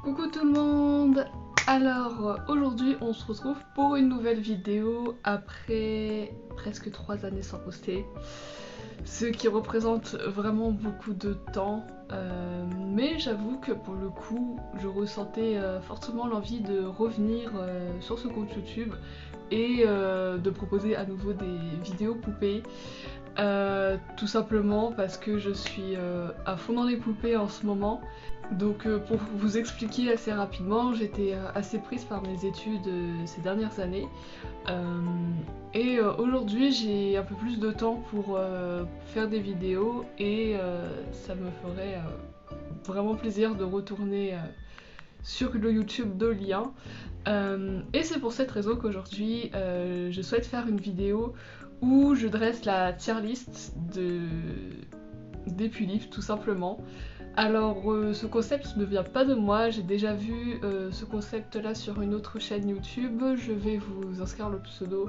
Coucou tout le monde. Alors aujourd'hui on se retrouve pour une nouvelle vidéo après presque 3 années sans poster, ce qui représente vraiment beaucoup de temps, mais j'avoue que pour le coup je ressentais fortement l'envie de revenir sur ce compte YouTube et de proposer à nouveau des vidéos poupées. Tout simplement parce que je suis à fond dans les poupées en ce moment. Donc pour vous expliquer assez rapidement, j'étais assez prise par mes études ces dernières années. Aujourd'hui j'ai un peu plus de temps pour faire des vidéos et ça me ferait vraiment plaisir de retourner sur le YouTube de Lien. Et c'est pour cette raison qu'aujourd'hui je souhaite faire une vidéo où je dresse la tier list des Pulips tout simplement. Alors ce concept ne vient pas de moi, j'ai déjà vu ce concept là sur une autre chaîne YouTube. Je vais vous inscrire le pseudo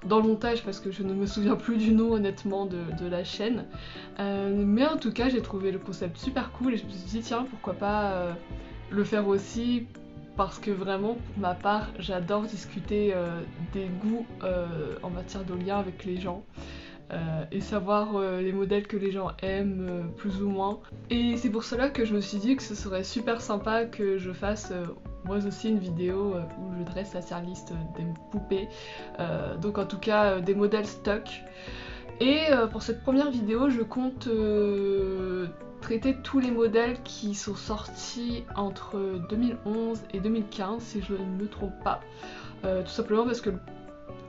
dans le montage parce que je ne me souviens plus du nom honnêtement de la chaîne. Mais en tout cas j'ai trouvé le concept super cool et je me suis dit tiens pourquoi pas le faire aussi, parce que vraiment pour ma part j'adore discuter des goûts en matière de lien avec les gens. Et savoir les modèles que les gens aiment plus ou moins. Et c'est pour cela que je me suis dit que ce serait super sympa que je fasse moi aussi une vidéo où je dresse la tier list des poupées, donc en tout cas des modèles stock. Et pour cette première vidéo je compte traiter tous les modèles qui sont sortis entre 2011 et 2015 si je ne me trompe pas, tout simplement parce que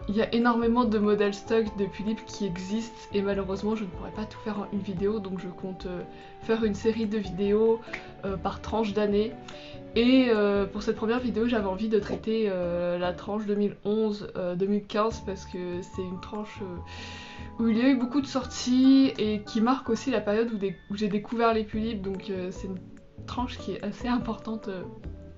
il y a énormément de modèles stock de Pulips qui existent et malheureusement je ne pourrais pas tout faire en une vidéo, donc je compte faire une série de vidéos par tranche d'année. Et pour cette première vidéo j'avais envie de traiter la tranche 2011-2015 parce que c'est une tranche où il y a eu beaucoup de sorties et qui marque aussi la période où j'ai découvert les Pulips, donc c'est une tranche qui est assez importante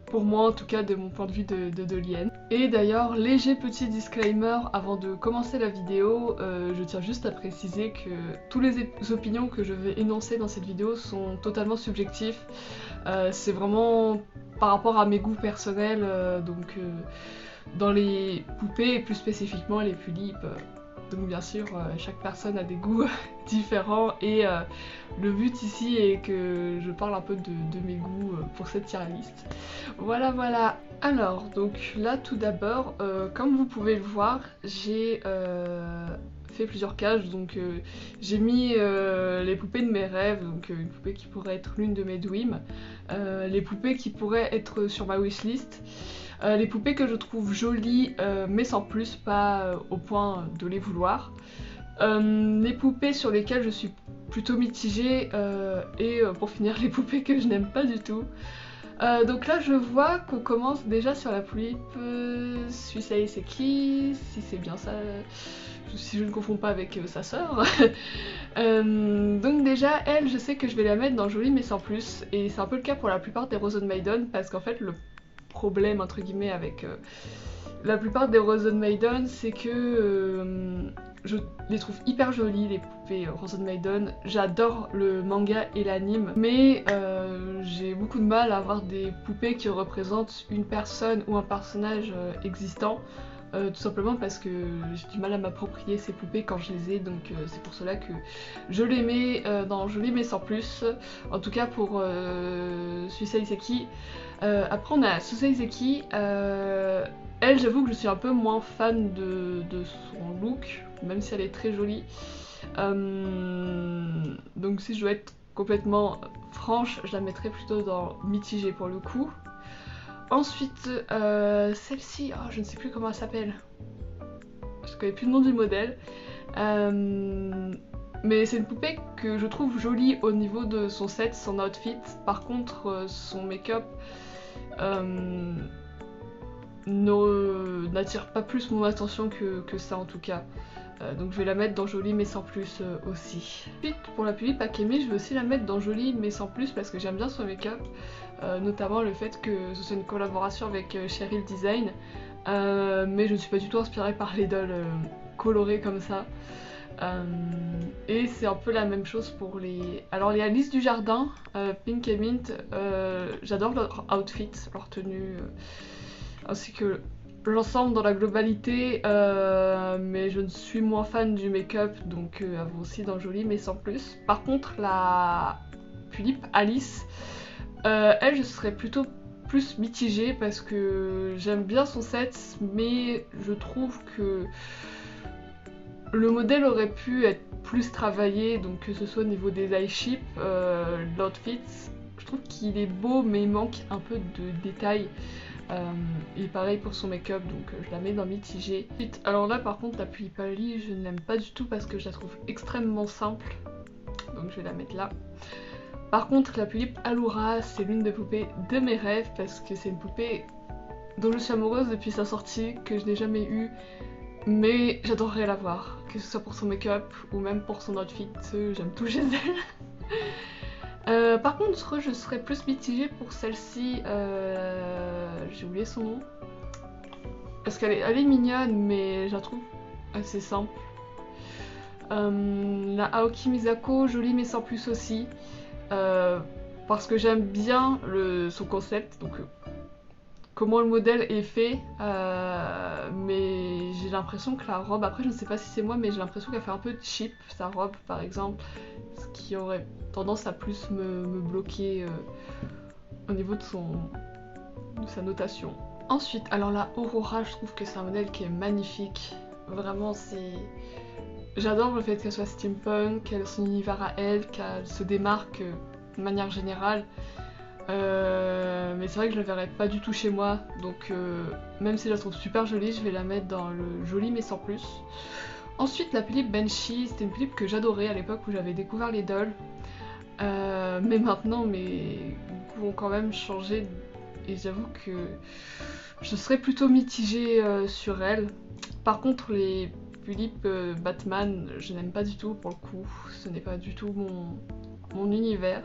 pour moi en tout cas de mon point de vue de Lien. Et d'ailleurs, léger petit disclaimer avant de commencer la vidéo, je tiens juste à préciser que toutes les opinions que je vais énoncer dans cette vidéo sont totalement subjectives. C'est vraiment par rapport à mes goûts personnels, donc dans les poupées et plus spécifiquement les Pulips. Donc bien sûr, chaque personne a des goûts différents et le but ici est que je parle un peu de mes goûts pour cette tier list. Voilà, voilà. Alors, donc là tout d'abord, comme vous pouvez le voir, j'ai fait plusieurs cages, donc j'ai mis les poupées de mes rêves, donc une poupée qui pourrait être l'une de mes dreams, les poupées qui pourraient être sur ma wishlist, les poupées que je trouve jolies mais sans plus, pas au point de les vouloir, les poupées sur lesquelles je suis plutôt mitigée et pour finir les poupées que je n'aime pas du tout. Donc là je vois qu'on commence déjà sur la Pulip Suisei Seki, si c'est bien ça, si je ne confonds pas avec sa sœur. Donc déjà elle, je sais que je vais la mettre dans Jolie mais sans plus, et c'est un peu le cas pour la plupart des Rosen Maiden, parce qu'en fait le problème entre guillemets avec la plupart des Rosen Maiden, c'est que je les trouve hyper jolies les poupées Rosen Maiden. J'adore le manga et l'anime, mais j'ai beaucoup de mal à avoir des poupées qui représentent une personne ou un personnage existant. Tout simplement parce que j'ai du mal à m'approprier ces poupées quand je les ai, donc c'est pour cela que je les mets dans Jolie mais sans plus, en tout cas pour Suisei Seki. Après on a Susei Seki, elle j'avoue que je suis un peu moins fan de son look, même si elle est très jolie. Donc si je dois être complètement franche, je la mettrais plutôt dans mitigé pour le coup. Ensuite, celle-ci, oh, je ne sais plus comment elle s'appelle. Je connais plus le nom du modèle. Mais c'est une poupée que je trouve jolie au niveau de son set, son outfit. Par contre, son make-up n'attire pas plus mon attention que ça en tout cas. Donc je vais la mettre dans Jolie mais sans plus aussi. Ensuite pour la Pulip Akemi, je vais aussi la mettre dans Jolie mais sans plus parce que j'aime bien son make-up, notamment le fait que ce soit une collaboration avec Cheryl Design, mais je ne suis pas du tout inspirée par les dolls colorées comme ça. Et c'est un peu la même chose pour les... Alors les Alice du Jardin, Pink et Mint, j'adore leur outfit, leur tenue, ainsi que l'ensemble dans la globalité, mais je ne suis moins fan du make-up, donc elles vont aussi dans Joli mais sans plus. Par contre la Tulipe Alice, elle je serais plutôt plus mitigée parce que j'aime bien son set, mais je trouve que le modèle aurait pu être plus travaillé, donc que ce soit au niveau des eye shape, l'outfit, je trouve qu'il est beau mais il manque un peu de détails. Et pareil pour son make-up, donc je la mets dans mitigé. Alors là par contre la Tulipe Ali je ne l'aime pas du tout parce que je la trouve extrêmement simple, donc je vais la mettre là. Par contre la Tulipe Allura c'est l'une des poupées de mes rêves parce que c'est une poupée dont je suis amoureuse depuis sa sortie, que je n'ai jamais eue, mais j'adorerais la voir, que ce soit pour son make-up ou même pour son outfit, j'aime tout chez elle. Par contre, je serais plus mitigée pour celle-ci, j'ai oublié son nom, parce qu'elle est mignonne, mais je la trouve assez simple. La Aoki Misako, jolie mais sans plus aussi, parce que j'aime bien son concept, donc comment le modèle est fait, mais j'ai l'impression que la robe, après je ne sais pas si c'est moi, mais j'ai l'impression qu'elle fait un peu cheap, sa robe par exemple, ce qui aurait tendance à plus me bloquer au niveau de sa notation. Ensuite, alors la Aurora, je trouve que c'est un modèle qui est magnifique, vraiment c'est... J'adore le fait qu'elle soit steampunk, qu'elle ait son univers à elle, qu'elle se démarque de manière générale. Mais c'est vrai que je la verrai pas du tout chez moi, donc même si je la trouve super jolie, je vais la mettre dans le joli mais sans plus. Ensuite la Tulipe Banshee, c'était une tulipe que j'adorais à l'époque où j'avais découvert les dolls. Mais maintenant mes goûts ont quand même changé et j'avoue que je serais plutôt mitigée sur elle. Par contre les tulipes Batman, je n'aime pas du tout pour le coup, ce n'est pas du tout mon univers.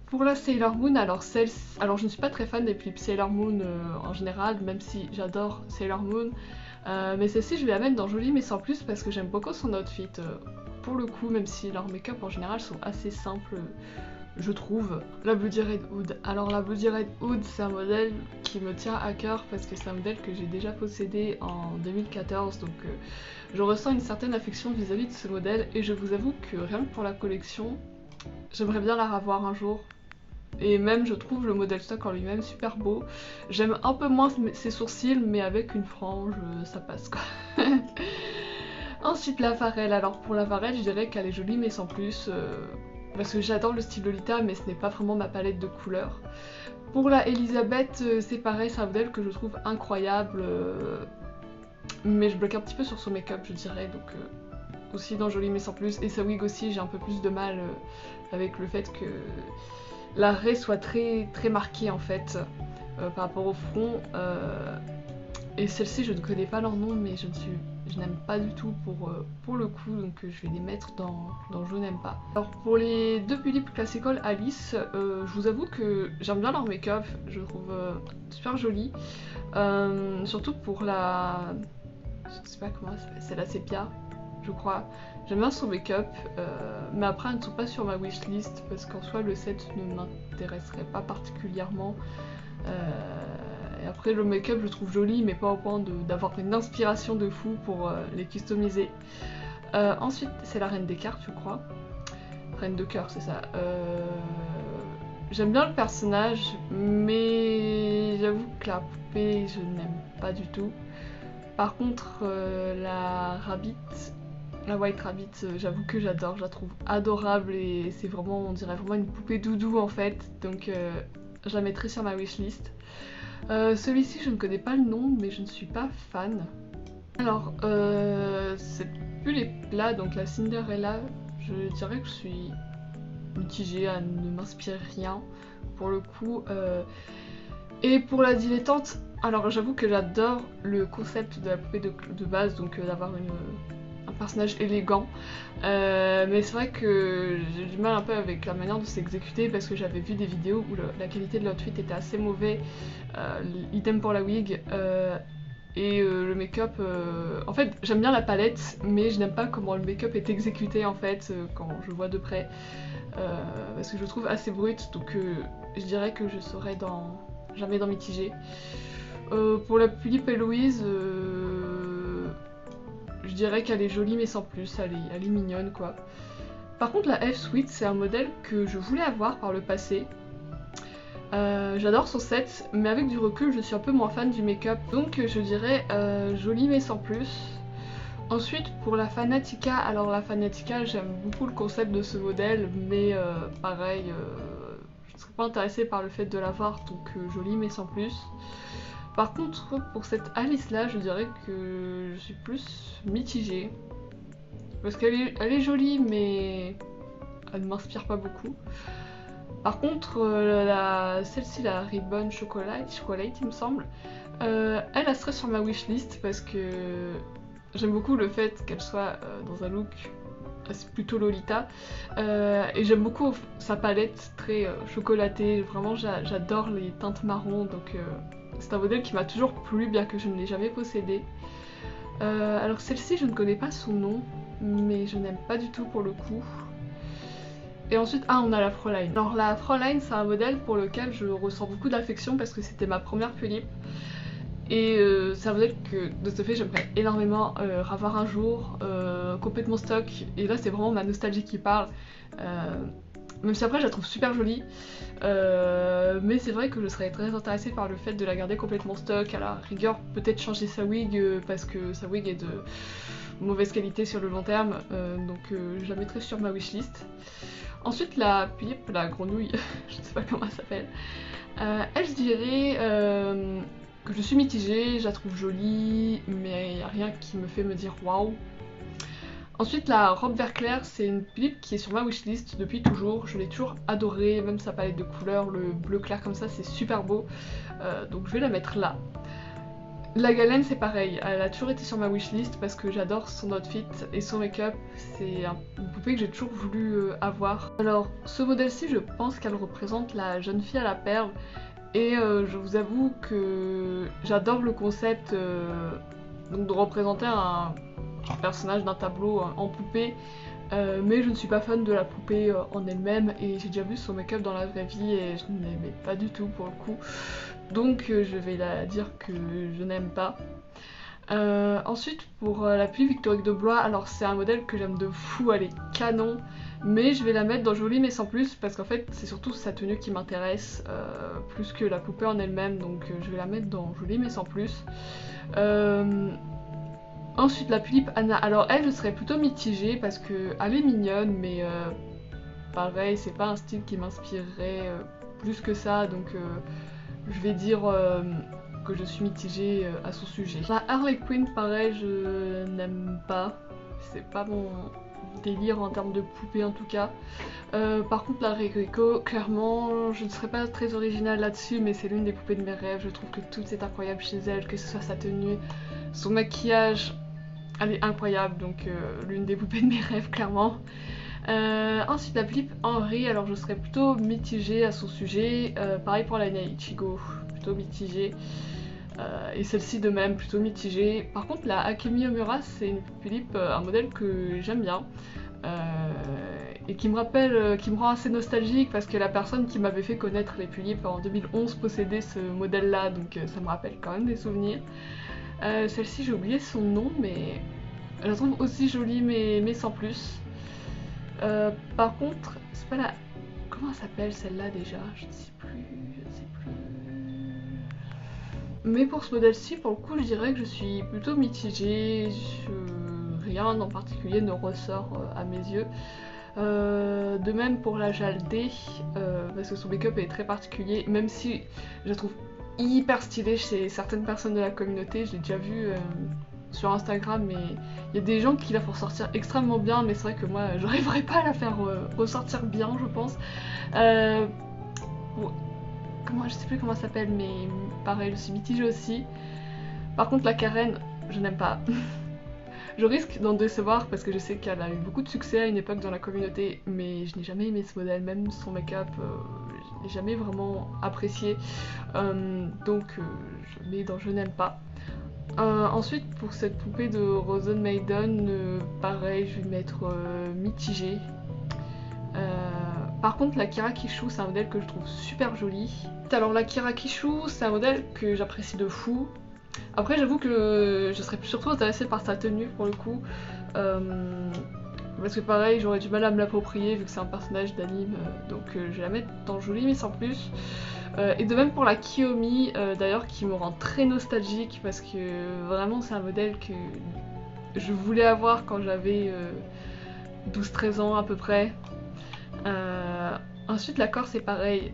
Pour la Sailor Moon, alors je ne suis pas très fan des tulipes Sailor Moon en général, même si j'adore Sailor Moon, mais celle-ci je vais la mettre dans Jolie mais sans plus parce que j'aime beaucoup son outfit pour le coup, même si leurs make-up en général sont assez simples, je trouve. La Bloody Red Hood, alors la Bloody Red Hood c'est un modèle qui me tient à cœur parce que c'est un modèle que j'ai déjà possédé en 2014, donc je ressens une certaine affection vis-à-vis de ce modèle et je vous avoue que rien que pour la collection, j'aimerais bien la revoir un jour. Et même je trouve le modèle stock en lui-même super beau. J'aime un peu moins ses sourcils, mais avec une frange, ça passe quoi. Ensuite la Pharrell. Alors pour la Pharrell, je dirais qu'elle est jolie mais sans plus. Parce que j'adore le style Lolita, mais ce n'est pas vraiment ma palette de couleurs. Pour la Elisabeth, c'est pareil, c'est un modèle que je trouve incroyable. Mais je bloque un petit peu sur son make-up, je dirais. Donc aussi dans Jolie mais sans plus, et sa wig aussi j'ai un peu plus de mal avec le fait que la raie soit très marquée en fait par rapport au front, et celle-ci je ne connais pas leur nom mais je n'aime pas du tout pour le coup, donc je vais les mettre dans je n'aime pas. Alors pour les deux tulipes classical Alice, je vous avoue que j'aime bien leur make-up, je trouve super joli, surtout pour la... je sais pas comment c'est la sépia je crois. J'aime bien son make-up, mais après elles ne sont pas sur ma wishlist parce qu'en soi le set ne m'intéresserait pas particulièrement. Et après le make-up je trouve joli mais pas au point d'avoir une inspiration de fou pour les customiser. Ensuite c'est la Reine des Cartes je crois. Reine de cœur c'est ça. J'aime bien le personnage mais j'avoue que la poupée je n'aime pas du tout. Par contre la Rabbit, la White Rabbit, j'avoue que j'adore, je la trouve adorable et c'est vraiment, on dirait vraiment une poupée doudou en fait, donc je la mettrai sur ma wishlist. Celui-ci je ne connais pas le nom mais je ne suis pas fan. Alors c'est plus les plats, donc la Cinderella, je dirais que je suis mitigée, elle ne m'inspire rien pour le coup. Et pour la dilettante, alors j'avoue que j'adore le concept de la poupée de base, donc d'avoir un personnage élégant, mais c'est vrai que j'ai du mal un peu avec la manière de s'exécuter parce que j'avais vu des vidéos où la qualité de l'outfit était assez mauvais, idem pour la wig, Et le make-up, en fait j'aime bien la palette, mais je n'aime pas comment le make-up est exécuté en fait quand je vois de près. Parce que je le trouve assez brut, donc je dirais que je serais jamais dans mitigé. Pour la Philippe et Louise, je dirais qu'elle est jolie mais sans plus, elle est mignonne quoi. Par contre la F-Suite c'est un modèle que je voulais avoir par le passé. J'adore son set, mais avec du recul je suis un peu moins fan du make-up, donc je dirais jolie mais sans plus. Ensuite pour la Fanatica, alors la Fanatica j'aime beaucoup le concept de ce modèle, mais pareil, je ne serais pas intéressée par le fait de l'avoir, donc jolie mais sans plus. Par contre pour cette Alice là je dirais que je suis plus mitigée, parce qu'elle est jolie mais elle ne m'inspire pas beaucoup. Par contre celle-ci, la Ribbon Chocolate il me semble, elle serait sur ma wishlist parce que j'aime beaucoup le fait qu'elle soit dans un look plutôt Lolita, et j'aime beaucoup sa palette très chocolatée, vraiment j'adore les teintes marron, donc c'est un modèle qui m'a toujours plu bien que je ne l'ai jamais possédé. Alors celle-ci je ne connais pas son nom, mais je n'aime pas du tout pour le coup. Et ensuite, on a la Fräulein. Alors la Fräulein c'est un modèle pour lequel je ressens beaucoup d'affection parce que c'était ma première Philippe. Et c'est un modèle que de ce fait j'aimerais énormément avoir un jour, complètement stock. Et là c'est vraiment ma nostalgie qui parle. Même si après je la trouve super jolie. Mais c'est vrai que je serais très intéressée par le fait de la garder complètement stock. À la rigueur peut-être changer sa wig parce que sa wig est de mauvaise qualité sur le long terme. Donc je la mettrai sur ma wishlist. Ensuite la Philippe, la grenouille, je ne sais pas comment elle s'appelle. Elle je dirais que je suis mitigée, je la trouve jolie, mais il n'y a rien qui me fait me dire waouh. Ensuite la robe vert clair, c'est une Philippe qui est sur ma wishlist depuis toujours, je l'ai toujours adorée, même sa palette de couleurs, le bleu clair comme ça c'est super beau, donc je vais la mettre là. La Galène c'est pareil, elle a toujours été sur ma wishlist parce que j'adore son outfit et son make-up, c'est une poupée que j'ai toujours voulu avoir. Alors ce modèle-ci je pense qu'elle représente la jeune fille à la perle, et je vous avoue que j'adore le concept donc de représenter un personnage d'un tableau en poupée, mais je ne suis pas fan de la poupée en elle-même, et j'ai déjà vu son make-up dans la vraie vie et je ne l'aimais pas du tout pour le coup. Donc je vais la dire que je n'aime pas. Ensuite pour la pluie Victorique de Blois, alors c'est un modèle que j'aime de fou, elle est canon, mais je vais la mettre dans jolie mais sans plus parce qu'en fait c'est surtout sa tenue qui m'intéresse plus que la poupée en elle-même, donc je vais la mettre dans jolie mais sans plus. Ensuite la Philippe Anna, alors elle je serais plutôt mitigée parce qu'elle est mignonne, mais pareil c'est pas un style qui m'inspirerait plus que ça, donc je vais dire que je suis mitigée à son sujet. La Harley Quinn pareil je n'aime pas, c'est pas mon délire en termes de poupée en tout cas. Par contre la Ririco, clairement je ne serais pas très originale là-dessus, mais c'est l'une des poupées de mes rêves, je trouve que tout est incroyable chez elle, que ce soit sa tenue, son maquillage, elle est incroyable, donc l'une des poupées de mes rêves clairement. Ensuite la Philippe Henry, alors je serais plutôt mitigée à son sujet, pareil pour la Ichigo, plutôt mitigée, et celle-ci de même, plutôt mitigée. Par contre la Akemi Omura c'est une Philippe, un modèle que j'aime bien, et qui me rend assez nostalgique parce que la personne qui m'avait fait connaître les Philippe en 2011 possédait ce modèle là, donc ça me rappelle quand même des souvenirs. Celle-ci j'ai oublié son nom, mais je la trouve aussi jolie mais sans plus. Par contre, c'est pas la... Comment elle s'appelle celle-là déjà? Je ne sais plus, Mais pour ce modèle-ci, pour le coup, je dirais que je suis plutôt mitigée. Rien en particulier ne ressort à mes yeux. De même pour la Jaldé, parce que son make-up est très particulier, même si je la trouve hyper stylée chez certaines personnes de la communauté. Je l'ai déjà vu sur Instagram, mais il y a des gens qui la font ressortir extrêmement bien, mais c'est vrai que moi j'arriverais pas à la faire ressortir bien, je pense. Je sais plus comment ça s'appelle, mais pareil, je suis mitigée aussi. Par contre la Karen, je n'aime pas. Je risque d'en décevoir parce que je sais qu'elle a eu beaucoup de succès à une époque dans la communauté, mais je n'ai jamais aimé ce modèle, même son make-up, je n'ai jamais vraiment apprécié. Donc je mets dans je n'aime pas. Ensuite, pour cette poupée de Rosen Maiden, pareil, je vais mettre mitigé. Par contre, la Kirakishu, c'est un modèle que je trouve super joli. Alors la Kirakishu, c'est un modèle que j'apprécie de fou. Après, j'avoue que je serais surtout intéressée par sa tenue pour le coup. Parce que pareil, j'aurais du mal à me l'approprier vu que c'est un personnage d'anime. Donc je vais la mettre dans joli mais sans plus. Et de même pour la Kiyomi, d'ailleurs, qui me rend très nostalgique parce que vraiment c'est un modèle que je voulais avoir quand j'avais 12-13 ans à peu près. Ensuite la Corse c'est pareil.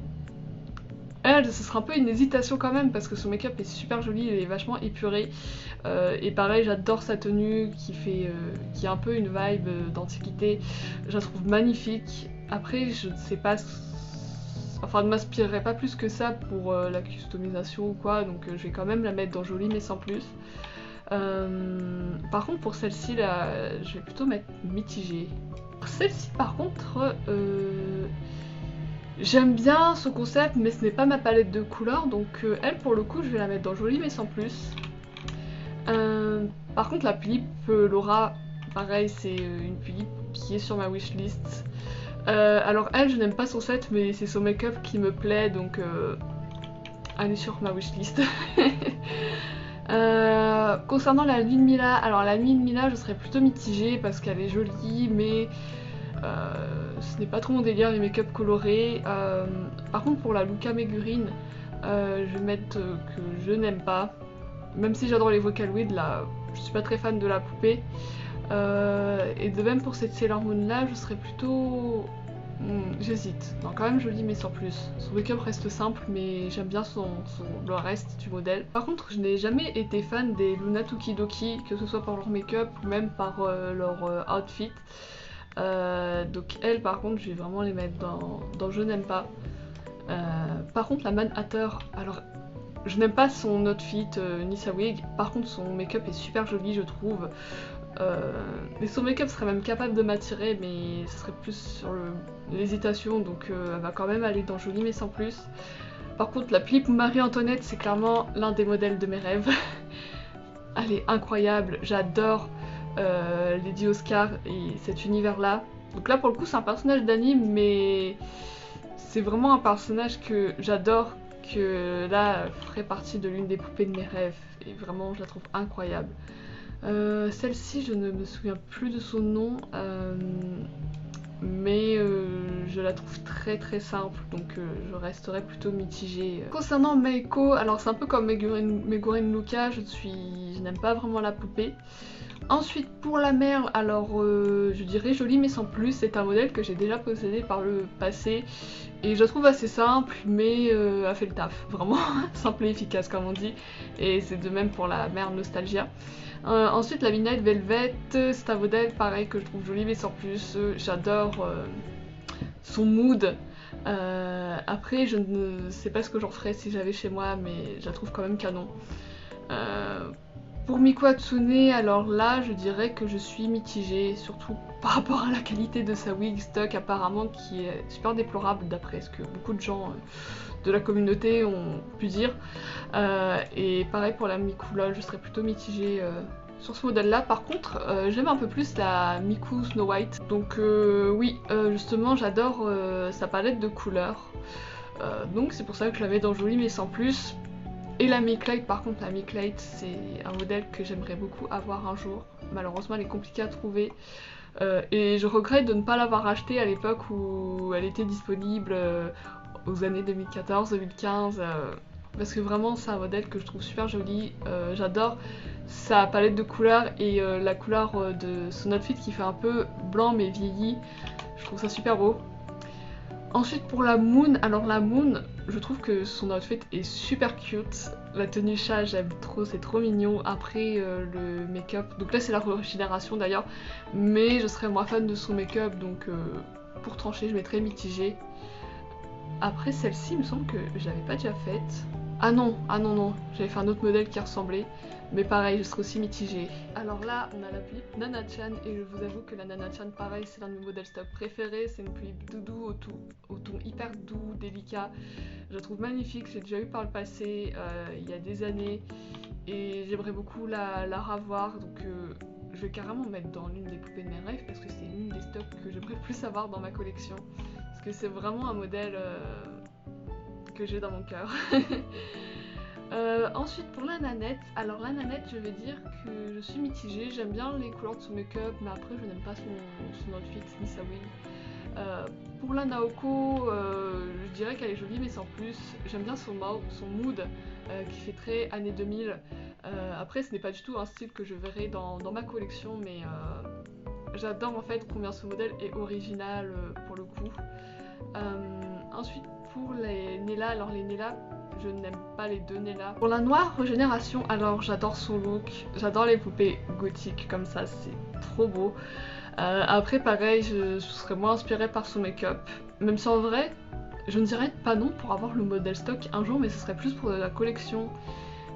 Elle, ce sera un peu une hésitation quand même parce que son make-up est super joli, il est vachement épuré. Et pareil, j'adore sa tenue qui a un peu une vibe d'antiquité. Je la trouve magnifique. Après, je ne sais pas. Enfin, ne m'inspirerait pas plus que ça pour la customisation ou quoi, donc je vais quand même la mettre dans joli mais sans plus. Par contre, pour celle-ci, là, je vais plutôt mettre mitigé. Celle-ci, par contre, j'aime bien ce concept, mais ce n'est pas ma palette de couleurs, donc elle, pour le coup, je vais la mettre dans joli mais sans plus. Par contre, la Philippe Laura, pareil, c'est une Philippe qui est sur ma wishlist. Alors elle, je n'aime pas son set, mais c'est son make-up qui me plaît, donc elle est sur ma wishlist. Concernant la nuit de Mila, alors la nuit de Mila, je serais plutôt mitigée parce qu'elle est jolie, mais ce n'est pas trop mon délire les make-up colorés. Par contre, pour la Luca Megurine, je vais mettre que je n'aime pas. Même si j'adore les Vocaloid, là, je suis pas très fan de la poupée. Et de même pour cette Sailor Moon là, je serais plutôt... j'hésite. Non, quand même jolie mais sans plus. Son make-up reste simple mais j'aime bien le reste du modèle. Par contre, je n'ai jamais été fan des Luna Tokidoki, que ce soit par leur make-up ou même par leur outfit. Donc elles, par contre, je vais vraiment les mettre dans je n'aime pas. Par contre, la Man Hatter, alors... je n'aime pas son outfit ni sa wig, par contre son make-up est super joli je trouve. Et son make-up serait même capable de m'attirer mais ce serait plus sur l'hésitation donc elle va quand même aller dans joli mais sans plus. Par contre la Philippe Marie-Antoinette c'est clairement l'un des modèles de mes rêves. Elle est incroyable, j'adore Lady Oscar et cet univers là. Donc là pour le coup c'est un personnage d'anime mais c'est vraiment un personnage que j'adore, que là ferait partie de l'une des poupées de mes rêves et vraiment je la trouve incroyable. Celle-ci je ne me souviens plus de son nom mais je la trouve très très simple donc je resterai plutôt mitigée. Concernant Meiko, alors c'est un peu comme Megurine Luca, je n'aime pas vraiment la poupée. Ensuite pour la merle, alors je dirais jolie mais sans plus, c'est un modèle que j'ai déjà possédé par le passé et je la trouve assez simple mais elle fait le taf, vraiment simple et efficace comme on dit, et c'est de même pour la merle Nostalgia. Ensuite la Midnight Velvet, c'est un modèle pareil que je trouve joli mais sans plus, j'adore son mood. Après je ne sais pas ce que j'en ferais si j'avais chez moi mais je la trouve quand même canon. Pour Miku Hatsune, alors là je dirais que je suis mitigée, surtout par rapport à la qualité de sa wig stock apparemment qui est super déplorable d'après ce que beaucoup de gens de la communauté ont pu dire. Et pareil pour la Miku là, je serais plutôt mitigée sur ce modèle là. Par contre j'aime un peu plus la Miku Snow White. Donc oui, justement j'adore sa palette de couleurs. Donc c'est pour ça que je la mets dans joli mais sans plus. Et la Mic-Light, par contre, la Mic-Light, c'est un modèle que j'aimerais beaucoup avoir un jour. Malheureusement, elle est compliquée à trouver. Et je regrette de ne pas l'avoir achetée à l'époque où elle était disponible aux années 2014-2015. Parce que vraiment, c'est un modèle que je trouve super joli. J'adore sa palette de couleurs et la couleur de son outfit qui fait un peu blanc mais vieilli. Je trouve ça super beau. Ensuite pour la Moon, alors la Moon, je trouve que son outfit est super cute. La tenue chat, j'aime trop, c'est trop mignon. Après le make-up, donc là c'est la régénération d'ailleurs, mais je serais moins fan de son make-up, donc pour trancher je mettrais mitigé. Après celle-ci, il me semble que je l'avais pas déjà faite. Ah non, j'avais fait un autre modèle qui ressemblait, mais pareil, je serais aussi mitigée. Alors là, on a la Philippe Nana-chan, et je vous avoue que la Nana-chan, pareil, c'est l'un de mes modèles stock préférés. C'est une Philippe doudou au ton hyper doux, délicat. Je la trouve magnifique, j'ai déjà eu par le passé, il y a des années. et j'aimerais beaucoup la revoir, donc je vais carrément mettre dans l'une des poupées de mes rêves parce que c'est l'une des stocks que j'aimerais plus avoir dans ma collection, parce que c'est vraiment un modèle que j'ai dans mon cœur. Ensuite pour la nanette, alors la nanette je vais dire que je suis mitigée, j'aime bien les couleurs de son make-up mais après je n'aime pas son outfit ni sa wig. Pour la Naoko, je dirais qu'elle est jolie mais sans plus, j'aime bien son mood qui fait très années 2000. Après ce n'est pas du tout un style que je verrai dans ma collection mais j'adore en fait combien ce modèle est original pour le coup. Ensuite pour les Nella, alors les Nella, je n'aime pas les deux Nella. Pour la noire régénération, alors j'adore son look, j'adore les poupées gothiques comme ça, c'est trop beau. Après pareil, je serais moins inspirée par son make-up, même si en vrai, je ne dirais pas non pour avoir le modèle stock un jour, mais ce serait plus pour la collection.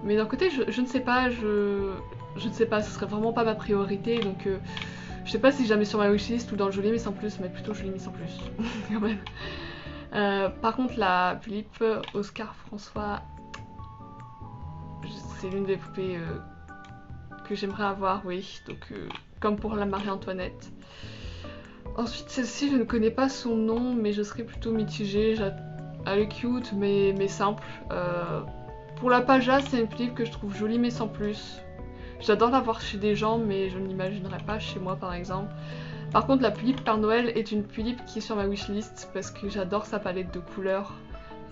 Mais d'un côté, je ne sais pas, je ne sais pas, ce serait vraiment pas ma priorité, donc je sais pas si je la mets sur ma wishlist ou dans le joli mais sans plus, mais plutôt joli mais sans plus, quand même. Par contre la Philippe Oscar François, c'est l'une des poupées que j'aimerais avoir, oui, donc comme pour la Marie-Antoinette. Ensuite celle-ci je ne connais pas son nom mais je serais plutôt mitigée, elle est cute mais simple. Pour la Paja c'est une Philippe que je trouve jolie mais sans plus. J'adore la voir chez des gens mais je ne l'imaginerais pas chez moi par exemple. Par contre la Philippe Père Noël est une Philippe qui est sur ma wishlist parce que j'adore sa palette de couleurs.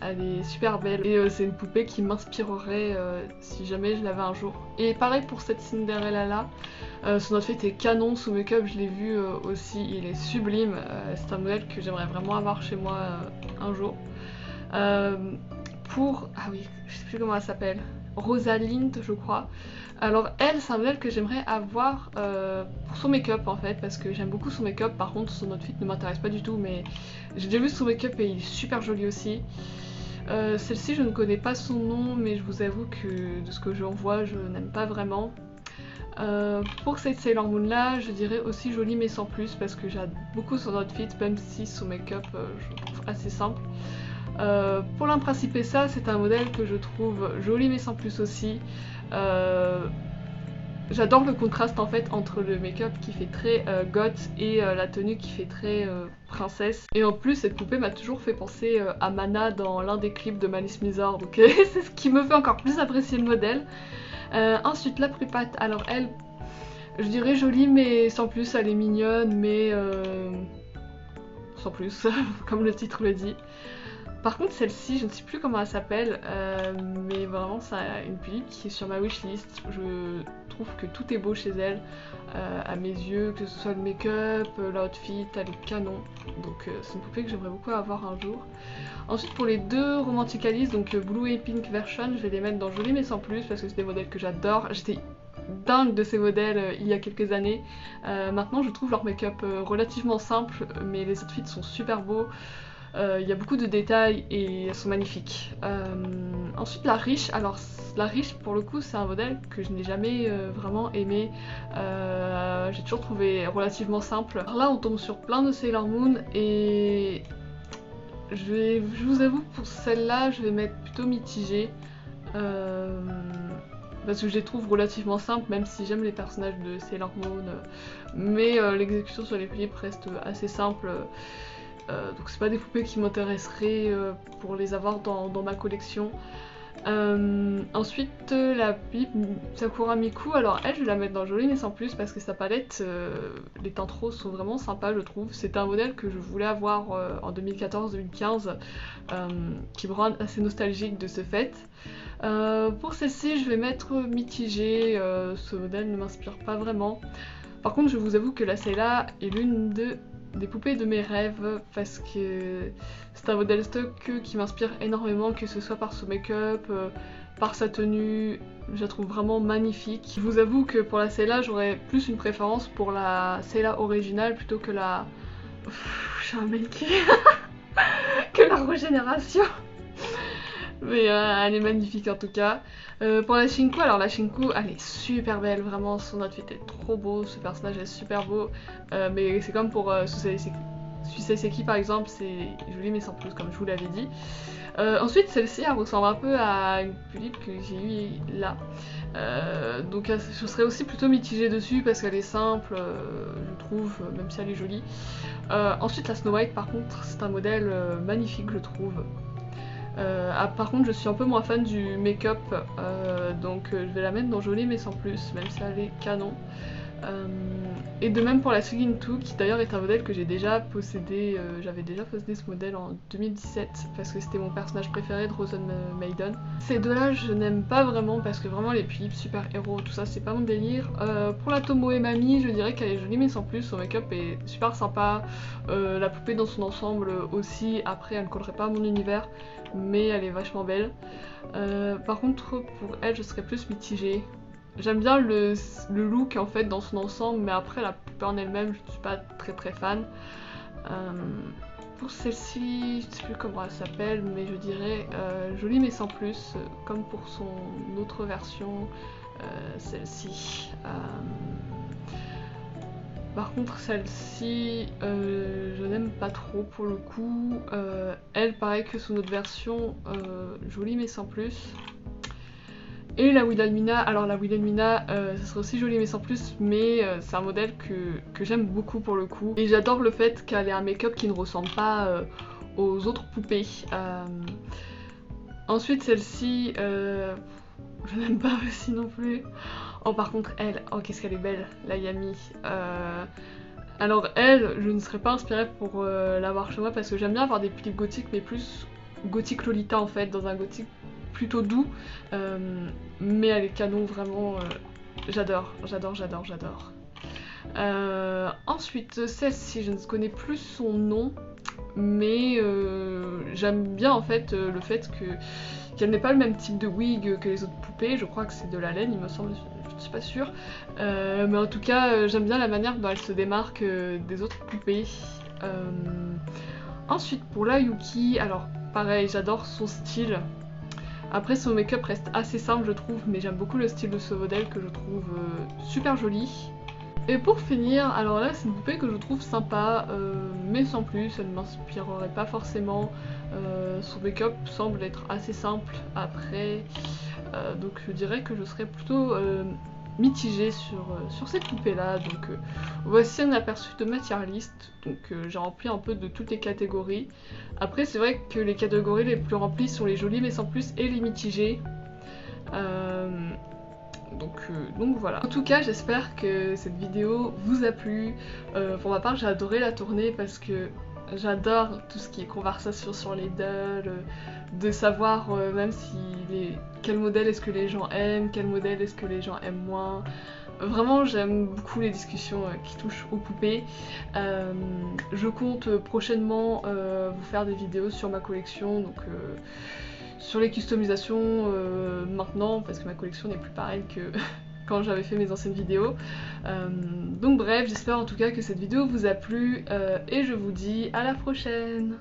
Elle est super belle et c'est une poupée qui m'inspirerait si jamais je l'avais un jour. Et pareil pour cette Cinderella là, son outfit est canon, son make-up je l'ai vu aussi, il est sublime. C'est un modèle que j'aimerais vraiment avoir chez moi un jour. Ah oui, je sais plus comment elle s'appelle, Rosalind je crois. Alors elle c'est un modèle que j'aimerais avoir pour son make-up en fait parce que j'aime beaucoup son make-up, par contre son outfit ne m'intéresse pas du tout mais j'ai déjà vu son make-up et il est super joli aussi. Celle-ci je ne connais pas son nom mais je vous avoue que de ce que j'en vois je n'aime pas vraiment. Pour cette Sailor Moon là je dirais aussi jolie mais sans plus parce que j'aime beaucoup son outfit même si son make-up je le trouve assez simple. Pour l'Imprincipessa, c'est un modèle que je trouve joli mais sans plus aussi. J'adore le contraste en fait entre le make-up qui fait très goth et la tenue qui fait très princesse. Et en plus cette poupée m'a toujours fait penser à Mana dans l'un des clips de Malice Mizer, donc c'est ce qui me fait encore plus apprécier le modèle. Ensuite la Prupate, alors elle, je dirais jolie mais sans plus, elle est mignonne mais sans plus, comme le titre le dit. Par contre celle-ci, je ne sais plus comment elle s'appelle, mais vraiment c'est une Philippe qui est sur ma wishlist. Je trouve que tout est beau chez elle, à mes yeux, que ce soit le make-up, l'outfit, elle est canon. Donc c'est une poupée que j'aimerais beaucoup avoir un jour. Ensuite pour les deux Romanticalis, donc Blue et Pink version, je vais les mettre dans joli mais sans plus parce que c'est des modèles que j'adore. J'étais dingue de ces modèles il y a quelques années. Maintenant je trouve leur make-up relativement simple mais les outfits sont super beaux. Il y a beaucoup de détails et elles sont magnifiques. Ensuite la riche, alors la riche pour le coup c'est un modèle que je n'ai jamais vraiment aimé. J'ai toujours trouvé relativement simple. Alors là on tombe sur plein de Sailor Moon et je vous avoue pour celle-là je vais mettre plutôt mitigée. Parce que je les trouve relativement simples même si j'aime les personnages de Sailor Moon. Mais l'exécution sur les Philippe reste assez simple. Donc c'est pas des poupées qui m'intéresseraient pour les avoir dans ma collection. Ensuite la Philippe Sakura Miku, alors elle je vais la mettre dans joli mais sans plus parce que sa palette, les teintes roses sont vraiment sympas je trouve. C'est un modèle que je voulais avoir en 2014-2015 qui me rend assez nostalgique de ce fait. Pour celle-ci je vais mettre mitigée, ce modèle ne m'inspire pas vraiment. Par contre je vous avoue que la Sayla est l'une des poupées de mes rêves parce que c'est un modèle stock qui m'inspire énormément, que ce soit par son make-up, par sa tenue, je la trouve vraiment magnifique. Je vous avoue que pour la Sayla j'aurais plus une préférence pour la Sayla originale plutôt que la... j'ai un mail qui... que la régénération. Mais elle est magnifique en tout cas. Pour la Shinku, alors la Shinku elle est super belle, vraiment son outfit est trop beau, ce personnage est super beau. Mais c'est comme pour Suicide Seki par exemple, c'est joli mais sans plus, comme je vous l'avais dit. Ensuite, celle-ci, elle ressemble un peu à une pulipe que j'ai eue là. Donc je serais aussi plutôt mitigée dessus parce qu'elle est simple, je trouve, même si elle est jolie. Ensuite, la Snow White, par contre, c'est un modèle magnifique, je trouve. Par contre, je suis un peu moins fan du make-up, donc je vais la mettre dans joli mais sans plus, même si elle est canon. Et de même pour la Sugin 2, qui d'ailleurs est un modèle que j'ai déjà possédé, j'avais déjà possédé ce modèle en 2017 parce que c'était mon personnage préféré de Rosen Maiden. Ces deux-là je n'aime pas vraiment parce que vraiment les Philips, super héros, tout ça c'est pas mon délire. Pour la Tomoe Mami, je dirais qu'elle est jolie mais sans plus, son make-up est super sympa, la poupée dans son ensemble aussi, après elle ne collerait pas à mon univers, mais elle est vachement belle. Par contre pour elle je serais plus mitigée. J'aime bien le look en fait dans son ensemble, mais après la poupée en elle-même, je ne suis pas très fan. Pour celle-ci, je ne sais plus comment elle s'appelle, mais je dirais jolie mais sans plus, comme pour son autre version, celle-ci. Par contre celle-ci, je n'aime pas trop pour le coup. Elle, pareil que son autre version, jolie mais sans plus. Et la Wilhelmina, alors la Wilhelmina, ça serait aussi joli mais sans plus, mais c'est un modèle que j'aime beaucoup pour le coup. Et j'adore le fait qu'elle ait un make-up qui ne ressemble pas aux autres poupées. Ensuite celle-ci, je n'aime pas aussi non plus. Oh par contre elle, oh qu'est-ce qu'elle est belle, la Yami. Alors elle, je ne serais pas inspirée pour l'avoir chez moi parce que j'aime bien avoir des pulls gothiques, mais plus gothique Lolita en fait, dans un gothique plutôt doux, mais elle est canon vraiment, j'adore. Ensuite celle-ci, je ne connais plus son nom, mais j'aime bien en fait le fait qu'elle n'ait pas le même type de wig que les autres poupées. Je crois que c'est de la laine il me semble, je ne suis pas sûre, mais en tout cas j'aime bien la manière dont elle se démarque des autres poupées. Ensuite pour la Yuki, alors pareil, j'adore son style. Après son make-up reste assez simple je trouve, mais j'aime beaucoup le style de ce modèle que je trouve super joli. Et pour finir, alors là c'est une poupée que je trouve sympa, mais sans plus, elle ne m'inspirerait pas forcément. Son make-up semble être assez simple après, donc je dirais que je serais plutôt mitigée sur cette poupée là. Donc voici un aperçu de ma tier list, donc j'ai rempli un peu de toutes les catégories. Après c'est vrai que les catégories les plus remplies sont les jolies mais sans plus et les mitigées. Donc voilà. En tout cas j'espère que cette vidéo vous a plu. Pour ma part j'ai adoré la tourner parce que j'adore tout ce qui est conversation sur les dolls, de savoir même si quel modèle est-ce que les gens aiment, quel modèle est-ce que les gens aiment moins. Vraiment j'aime beaucoup les discussions qui touchent aux poupées. Je compte prochainement vous faire des vidéos sur ma collection, donc sur les customisations maintenant, parce que ma collection n'est plus pareille que quand j'avais fait mes anciennes vidéos. Donc bref, j'espère en tout cas que cette vidéo vous a plu et je vous dis à la prochaine.